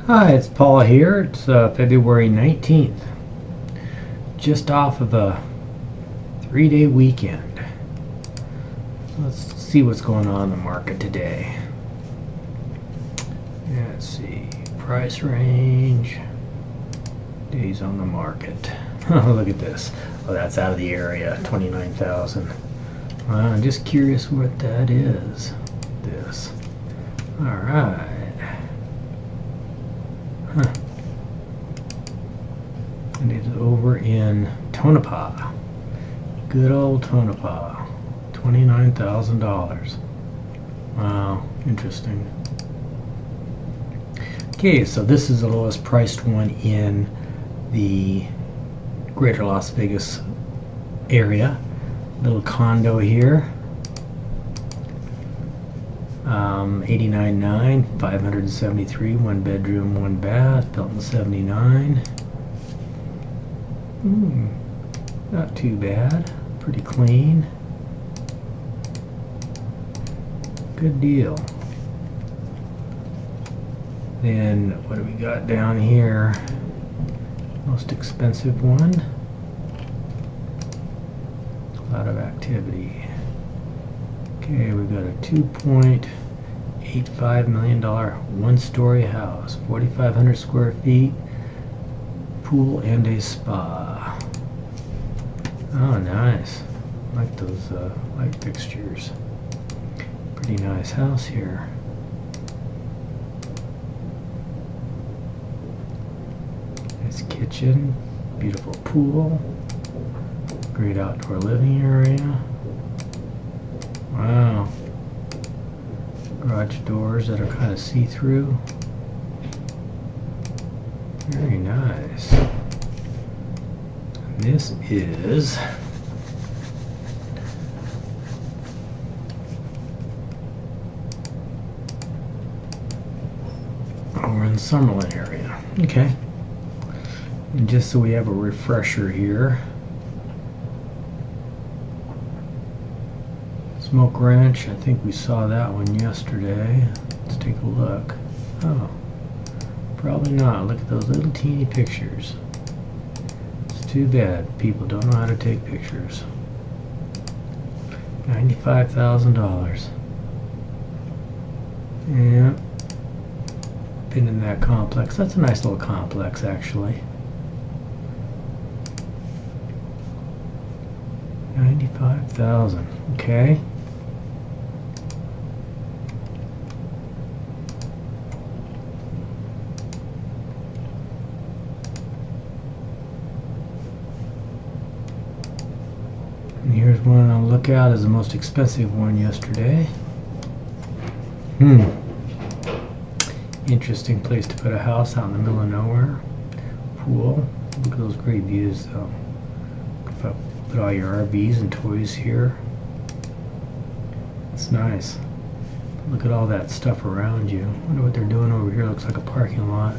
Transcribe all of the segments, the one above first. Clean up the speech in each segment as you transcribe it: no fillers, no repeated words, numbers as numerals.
Hi, it's Paul here. It's February 19th, just off of a 3-day weekend. Let's see what's going on in the market today. Let's see, price range, days on the market. Look at this. Oh, that's out of the area, 29,000. I'm just curious what that is. This. All right. Huh. And it's over in Tonopah. Good old Tonopah. $29,000. Wow, interesting. Okay, so this is the lowest priced one in the greater Las Vegas area. Little condo here. 89.9, 573, 1 bedroom, 1 bath, built in 79. Not too bad, pretty clean. Good deal. Then what do we got down here? Most expensive one. A lot of activity. Okay, we've got a $2.85 million one-story house, 4,500 square feet, pool and a spa. Oh, nice. I like those light fixtures. Pretty nice house here. Nice kitchen, beautiful pool, great outdoor living area. Wow. Garage doors that are kind of see-through. Very nice. And this is over in the Summerlin area. Okay. And just so we have a refresher here, Smoke Ranch, I think we saw that one yesterday. Let's take a look. Oh, probably not. Look at those little teeny pictures. It's too bad people don't know how to take pictures. $95,000. Yeah. Been in that complex. That's a nice little complex, actually. 95,000. Okay. And here's one I'll look at as the most expensive one yesterday. Interesting place to put a house out in the middle of nowhere. Pool. Look at those great views though. Put all your RVs and toys here. It's nice. Look at all that stuff around you. Wonder what they're doing over here. Looks like a parking lot.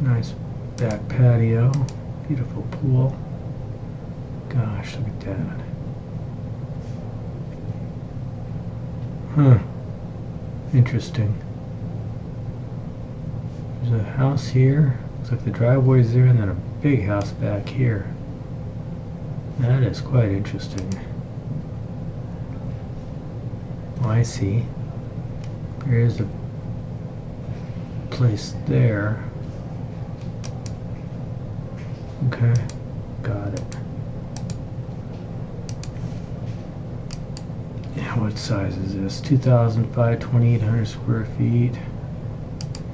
Nice back patio. Beautiful pool. Gosh, look at that. Huh. Interesting. There's a house here. Looks like the driveway's there, and then a big house back here. That is quite interesting. Oh, I see. There's a place there. Okay, got it. Yeah, what size is this? 2,500, 2,800 square feet.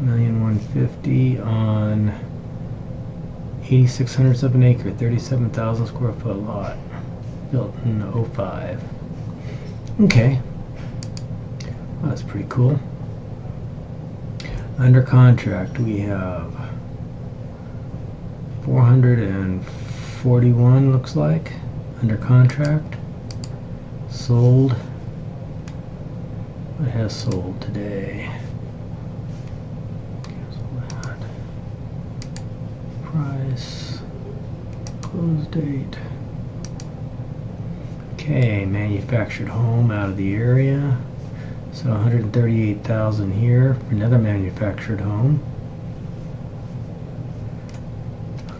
1,150 on 8,600 of an acre, 37,000 square foot lot, built in '05. Okay, well, that's pretty cool. Under contract, we have 441, looks like, under contract. Sold. What has sold today? Price, close date. Okay, manufactured home out of the area. So 138,000 here for another manufactured home.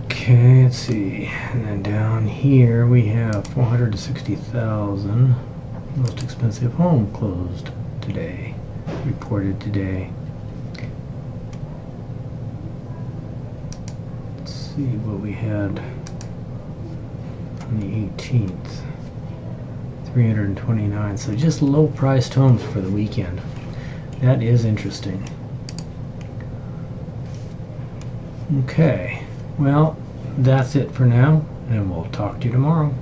Okay, let's see. And then down here we have 460,000. Most expensive home closed today. Reported today. Let's see what we had on the 18th. 329. So just low priced homes for the weekend. That is interesting. Okay. Well, that's it for now, and we'll talk to you tomorrow.